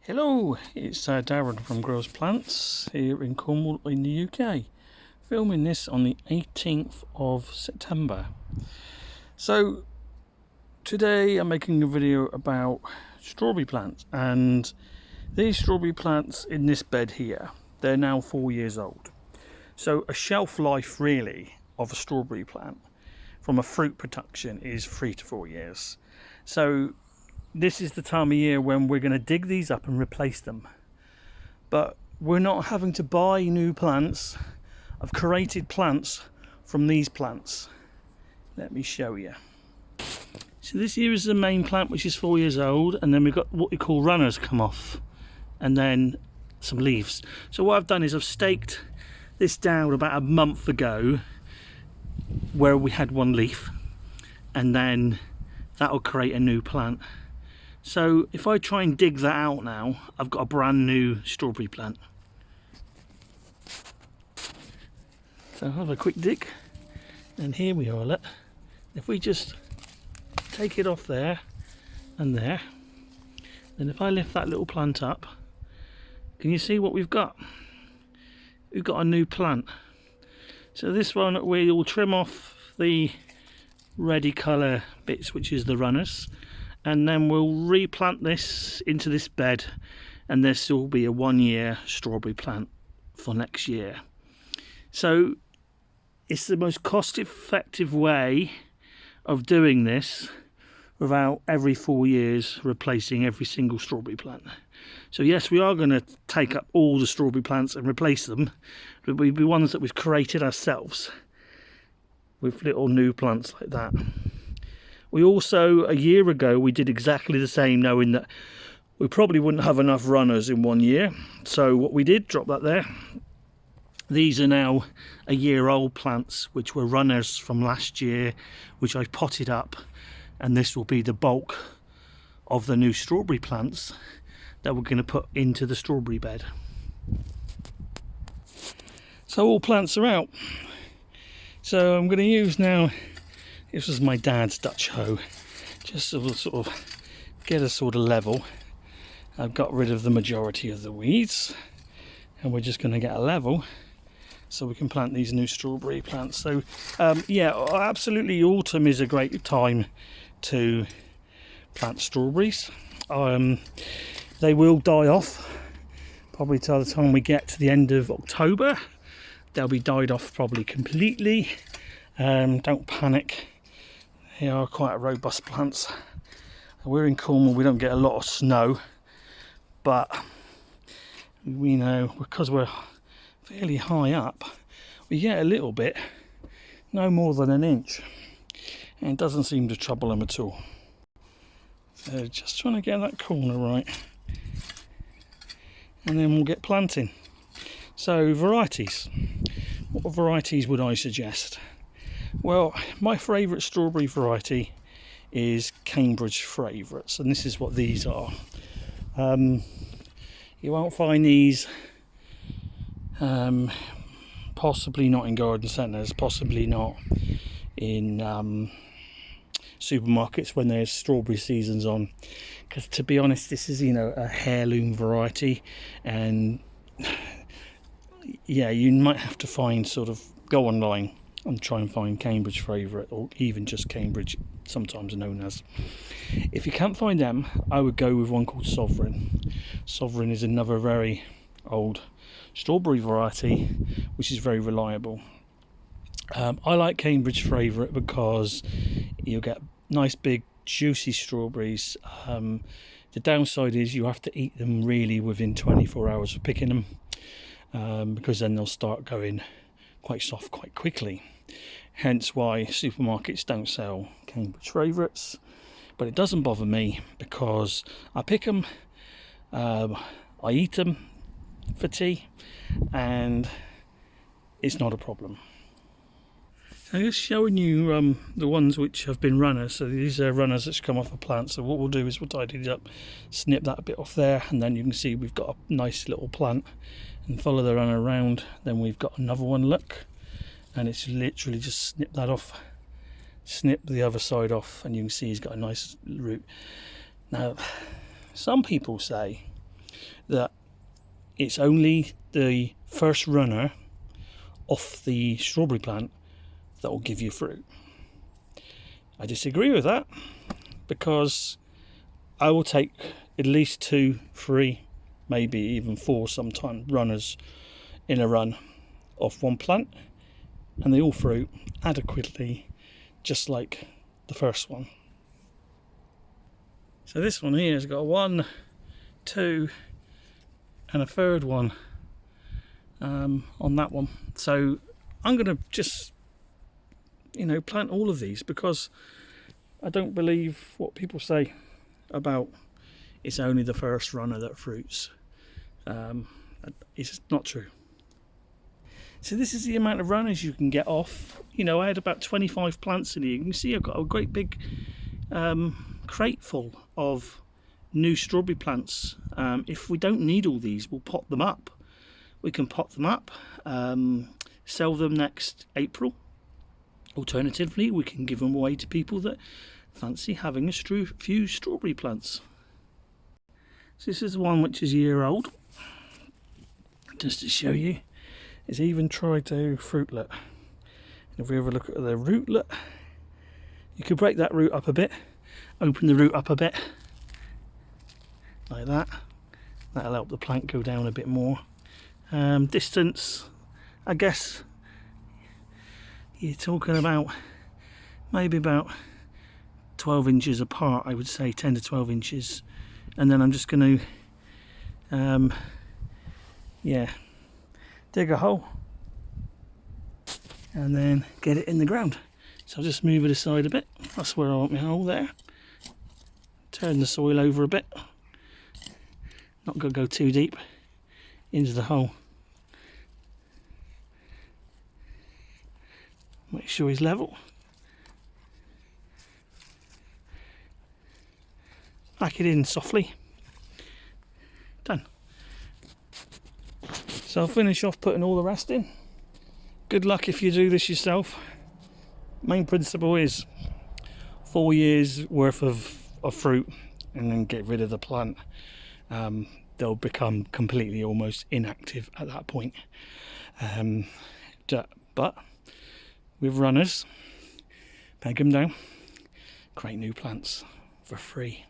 Hello, it's Darren from Grows Plants here in Cornwall in the UK, filming this on the 18th of September. So today I'm making a video about strawberry plants, and these strawberry plants in this bed here, they're now 4 years old. So a shelf life really of a strawberry plant from a fruit production is 3 to 4 years. So this is the time of year when we're going to dig these up and replace them, but we're not having to buy new plants. I've created plants from these plants. Let me show you. So this here is the main plant, which is 4 years old, and then we've got what we call runners come off, and then some leaves. So what I've done is I've staked this down about a month ago where we had one leaf, and then that will create a new plant. So if I try and dig that out now, I've got a brand new strawberry plant. So I'll have a quick dig, and here we are. Look, if we just take it off there and there, then if I lift that little plant up, can you see what we've got? We've got a new plant. So this one we'll trim off the reddy colour bits, which is the runners, and then we'll replant this into this bed, and this will be a 1 year strawberry plant for next year. So it's the most cost effective way of doing this without every 4 years replacing every single strawberry plant. So yes, we are going to take up all the strawberry plants and replace them, but we'll be ones that we've created ourselves with little new plants like that. We also, a year ago, we did exactly the same, knowing that we probably wouldn't have enough runners in 1 year. So what we did, drop that there. These are now a year old plants, which were runners from last year, which I potted up, and this will be the bulk of the new strawberry plants that we're going to put into the strawberry bed. So all plants are out. So I'm going to use now, this was my dad's Dutch hoe, just to sort of get a sort of level. I've got rid of the majority of the weeds, and we're just going to get a level so we can plant these new strawberry plants. So yeah, absolutely, autumn is a great time to plant strawberries. They will die off probably till the time we get to the end of October. They'll be died off probably completely. Don't panic. They are quite robust plants. We're in Cornwall, we don't get a lot of snow, but we know because we're fairly high up, we get a little bit, no more than an inch, and it doesn't seem to trouble them at all. So just trying to get that corner right, and then we'll get planting. So varieties. What varieties would I suggest? Well, my favourite strawberry variety is Cambridge Favourites, and this is what these are. You won't find these possibly not in garden centres, possibly not in supermarkets when there's strawberry seasons on, because to be honest, this is, you know, a heirloom variety, and yeah, you might have to find, sort of go online and try and find Cambridge Favourite, or even just Cambridge, sometimes known as. If you can't find them, I would go with one called Sovereign. Sovereign is another very old strawberry variety, which is very reliable. I like Cambridge Favourite because you'll get nice big juicy strawberries. The downside is you have to eat them really within 24 hours of picking them, because then they'll start going quite soft quite quickly. Hence why supermarkets don't sell Cambridge Favourites, but it doesn't bother me because I pick them, I eat them for tea, and it's not a problem. I'm just showing you the ones which have been runners. So these are runners that's come off a plant. So what we'll do is we'll tidy it up, snip that bit off there, and then you can see we've got a nice little plant, and follow the runner around. Then we've got another one, look, and it's literally just snip that off, snip the other side off, and you can see he's got a nice root. Now, some people say that it's only the first runner off the strawberry plant that will give you fruit. I disagree with that, because I will take at least 2, 3, maybe even 4 sometimes runners in a run off one plant, and they all fruit adequately, just like the first one. So this one here has got 1, 2 and a third one on that one. So I'm going to just, plant all of these, because I don't believe what people say about it's only the first runner that fruits. It's not true. So this is the amount of runners you can get off. I had about 25 plants in here. You can see I've got a great big crate full of new strawberry plants. If we don't need all these, we'll pot them up. We can pot them up, sell them next April. Alternatively, we can give them away to people that fancy having a few strawberry plants. So this is the one which is a year old. Just to show you, it's even tried to fruitlet. If we have a look at the rootlet, you could break that root up a bit, open the root up a bit, like that. That'll help the plant go down a bit more. Distance, I guess you're talking about maybe about 12 inches apart, I would say 10 to 12 inches. And then I'm just going to dig a hole and then get it in the ground. So I'll just move it aside a bit. That's where I want my hole there. Turn the soil over a bit. Not going to go too deep into the hole. Make sure he's level. Pack it in softly. Done. So I'll finish off putting all the rest in. Good luck if you do this yourself. Main principle is 4 years worth of fruit, and then get rid of the plant. They'll become completely almost inactive at that point. But with runners, peg them down, create new plants for free.